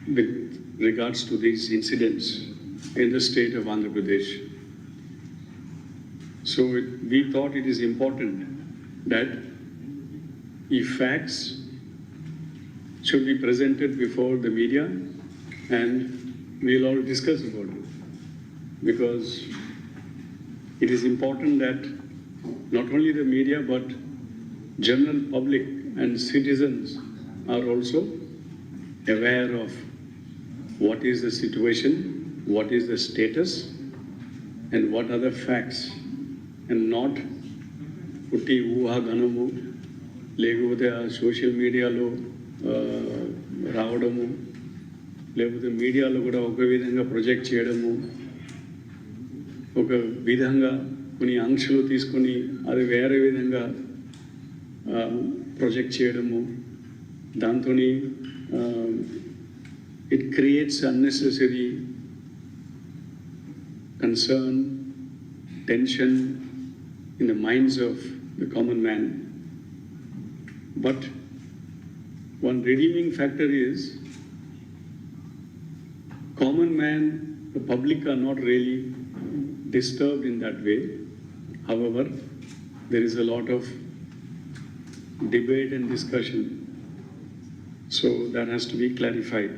with regards to these incidents in the state of Andhra Pradesh. So we thought it is important that if facts should be presented before the media, and we'll all discuss about it, because it is important that not only the media but general public and citizens are also aware of what is the situation, what is the status, and what are the facts, and not putti ఊహాగానము లేకపోతే ఆ social మీడియాలో రావడము, లేకపోతే మీడియాలో కూడా ఒక విధంగా project చేయడము, ఒక విధంగా కొన్ని ఆంక్షలు తీసుకొని అది వేరే విధంగా ప్రొజెక్ట్ చేయడము, దాంతో it creates unnecessary concern, tension in the minds of the common man. But one redeeming factor is common man, the public are not really disturbed in that way. However, there is a lot of debate and discussion. So that has to be clarified.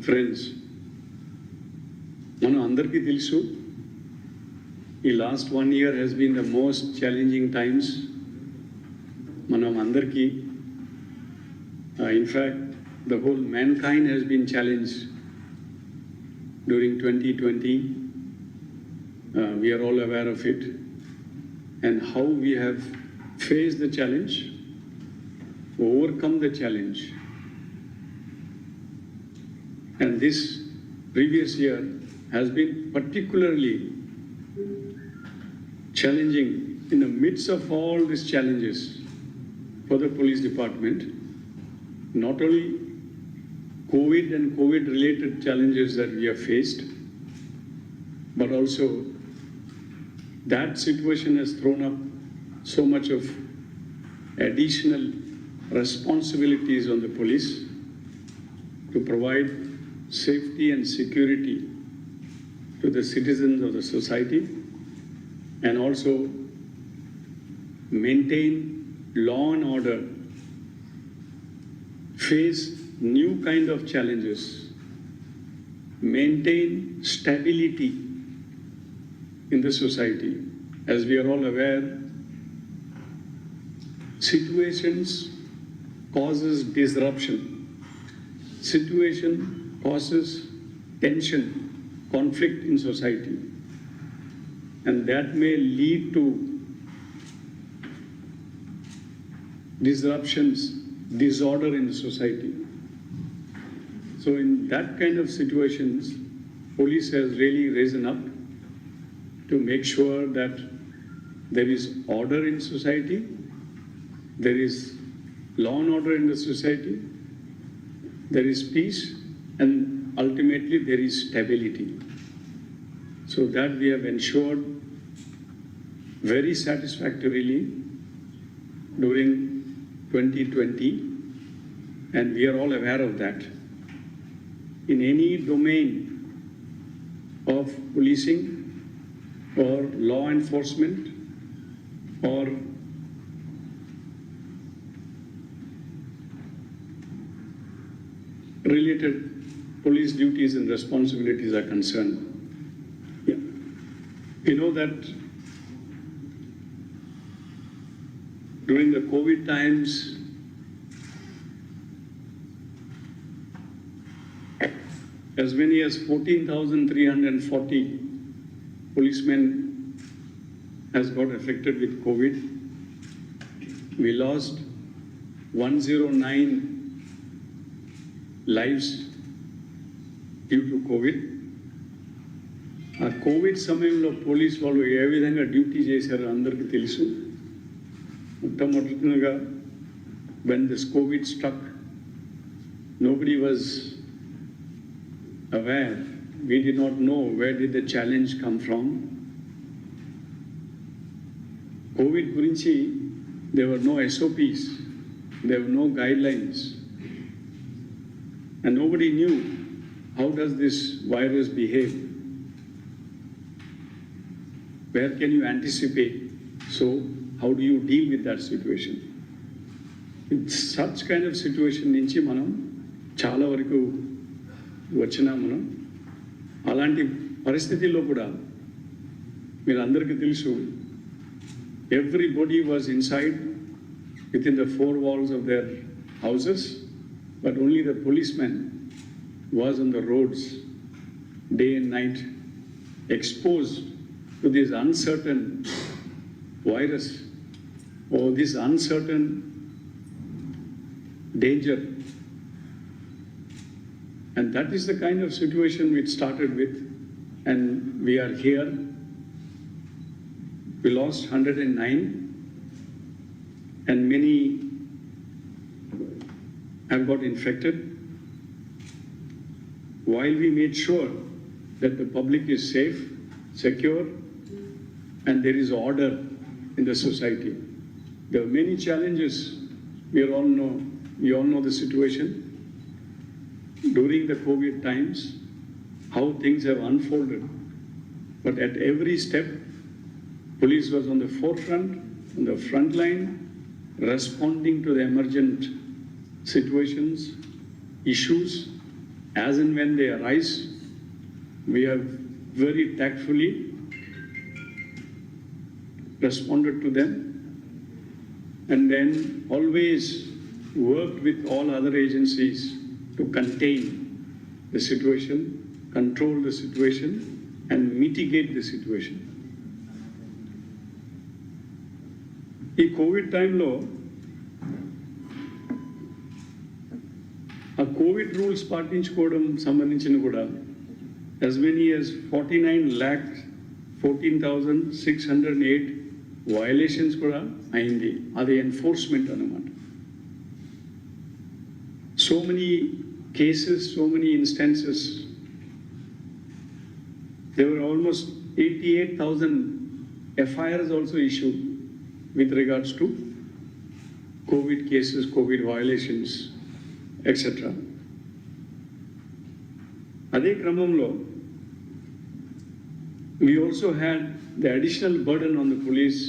Friends, మనం అందరికీ తెలుసు, ఈ last 1 year has been the most challenging times. మనం అందరికీ, in fact, the whole mankind has been challenged during 2020. We are all aware of it, and how we have faced the challenge, overcome the challenge. And this previous year has been particularly challenging in the midst of all these challenges for the police department. Not only COVID and COVID-related challenges that we have faced, but also that situation has thrown up so much of additional responsibilities on the police to provide safety and security to the citizens of the society, and also maintain law and order, face new kind of challenges, maintain stability in the society. As we are all aware, situations causes disruption. Situation causes tension, conflict in society. And that may lead to disruptions, disorder in the society. So in that kind of situations, police has really risen up to make sure that there is order in society, there is law and order in the society, there is peace, and ultimately there is stability. So that we have ensured very satisfactorily during 2020, and we are all aware of that. In any domain of policing or law enforcement or related police duties and responsibilities are concerned. Yeah. You know that during the COVID times, as many as 14,340 policemen has got affected with COVID. We lost 109 lives due to COVID. ఆ Covid సమయంలో police వాళ్ళు ఏ విధంగా duty చేశారో అందరికీ తెలుసు. మొట్టమొదటిగా when this COVID struck, nobody was aware. We did not know where did the challenge come from. COVID gurinchi, there were no SOPs, there were no guidelines. and nobody knew how does this virus behave. Where can you anticipate? So how do you deal with that situation? In such kind of situation నుంచి మనం చాలా వరకు వచ్చినా మనం అలాంటి పరిస్థితుల్లో కూడా మీరు అందరికీ తెలుసు everybody was inside within the four walls of their houses, but only the policeman was on the roads day and night, exposed to this uncertain virus or this uncertain danger. And that is the kind of situation we started with, and we are here. We lost 109, and many have got infected. While we made sure that the public is safe, secure, and there is order in the society. There are many challenges. We all know the situation during the COVID times, how things have unfolded. But at every step, police was on the forefront, on the front line, responding to the emergent situations, issues, as and when they arise. We have very tactfully responded to them, and then always worked with all other agencies to contain the situation, control the situation, and mitigate the situation. ఈ Covid టైంలో ఆ Covid rules పాటించుకోవడం సంబంధించిన కూడా as many as 49,14,608 violations కూడా అయింది. అది enforcement అన్నమాట. So many cases, so many instances. There were almost 88,000 FIRs also issued with regards to COVID cases, COVID violations, etc. Ade kramamlo, we also had the additional burden on the police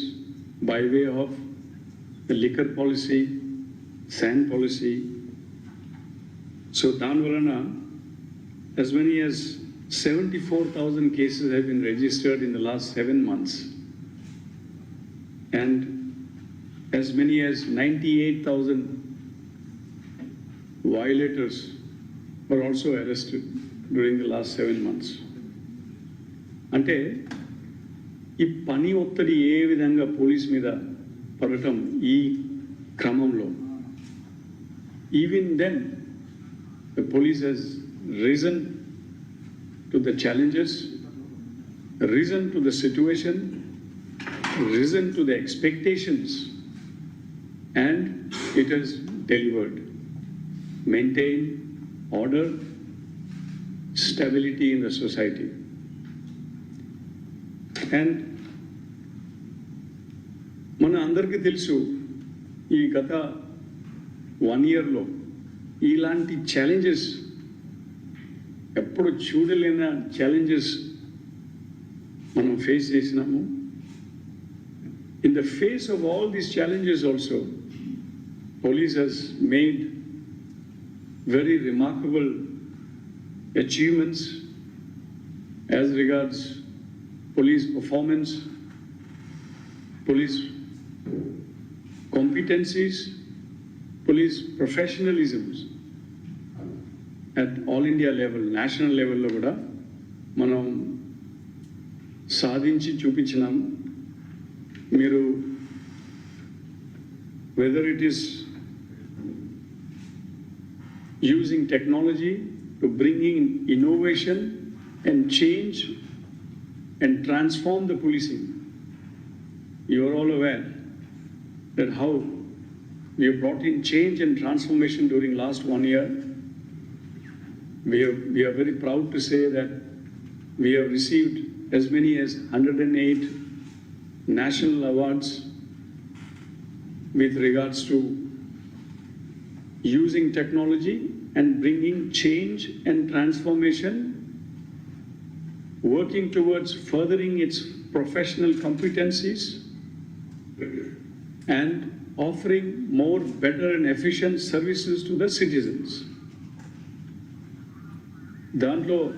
by way of the liquor policy, sand policy. So Danvalana, as many as 74,000 cases have been registered in the last 7 months. And as many as 98,000 violators were also arrested during the last 7 months. అంటే ఈ పని ఒత్తిడి ఏ విధంగా police మీద పడటం ఈ క్రమంలో, even then the police has risen to the challenges, risen to the situation, risen to the expectations, and it has delivered. Maintain order, stability in the society. And మన అందరికీ తెలుసు ఈ గత 1 yearలో ఇలాంటి ఛాలెంజెస్ ఎప్పుడు చూడలేని ఛాలెంజెస్ మనం ఫేస్ చేసినాము. In the face of all these challenges also, police has made very remarkable achievements as regards police performance, police competencies, police professionalisms at all India level, national level lo kuda manam సాధించి చూపించినాం. మీరు whether it is using technology to bring in innovation and change and transform the policing. You are all aware that how we have brought in change and transformation during last 1 year. We are very proud to say that we have received as many as 108 national awards with regards to using technology and bringing change and transformation, working towards furthering its professional competencies, and offering more better and efficient services to the citizens. Dantlo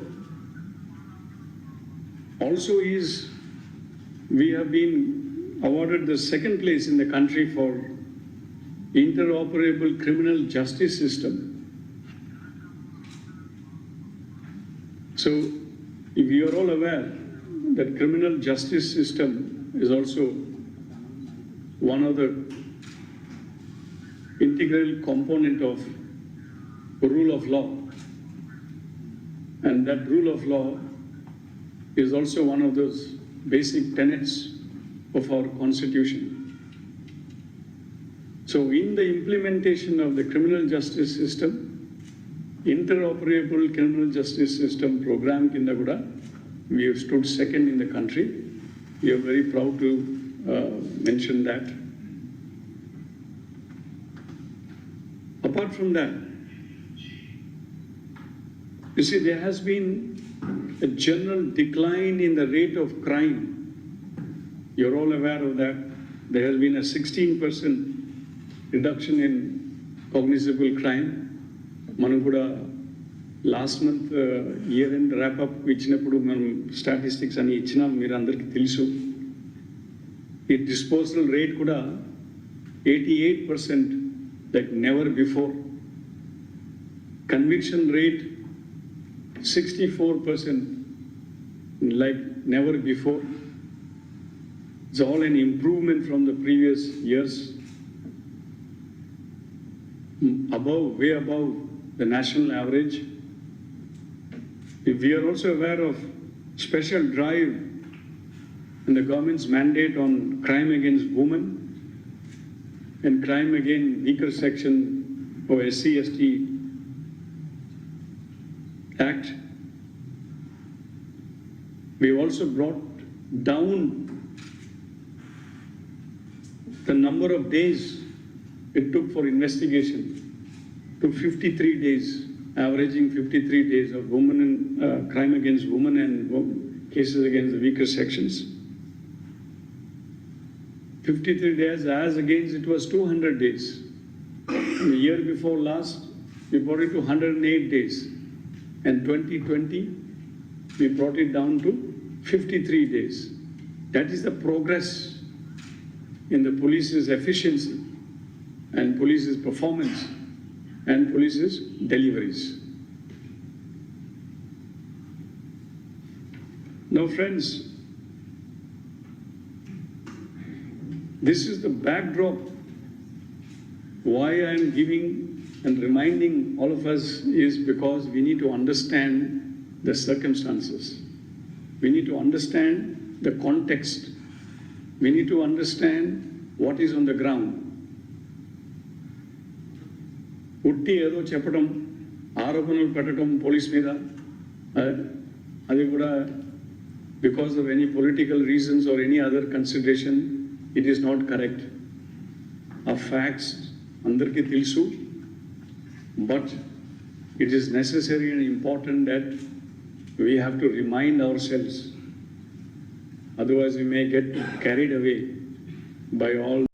also we have been awarded the second place in the country for interoperable criminal justice system. So, if you are all aware that criminal justice system is also one of the integral component of rule of law, and that rule of law is also one of those basic tenets of our constitution. So in the implementation of the criminal justice system, interoperable criminal justice system program kinda kuda, we have stood second in the country. We are very proud to mention that. Apart from that, you see, there has been a general decline in the rate of crime. You're all aware of that. There has been a 16% reduction in cognizable crime. Manakuda last month year-end wrap-up ichinapudu manam statistics ani ichina meer andariki telusu. The disposal rate kuda 88% like never before. Conviction rate 64% like never before. It's all an improvement from the previous years. Way above the national average. We are also aware of special drive and the government's mandate on crime against women and crime against weaker section of SC/ST Act. We also brought down the number of days it took for investigation to 53 days, averaging 53 days of women and crime against women and cases against the weaker sections. 53 days as against it was 200 days. The year before last, we brought it to 108 days. And 2020, we brought it down to 53 days. That is the progress in the police's efficiency and police's performance and police's deliveries. Now friends, this is the backdrop why I am giving and reminding all of us is because we need to understand the circumstances. We need to understand the context. We need to understand what is on the ground. ఉట్టి ఏదో చెప్పడం ఆరోపణలు పెట్టడం police మీద అది కూడా because of any political reasons or any other consideration, it is not correct. Our facts అందరికీ తెలుసు, but it is necessary and important that we have to remind ourselves. Otherwise we may get carried away by all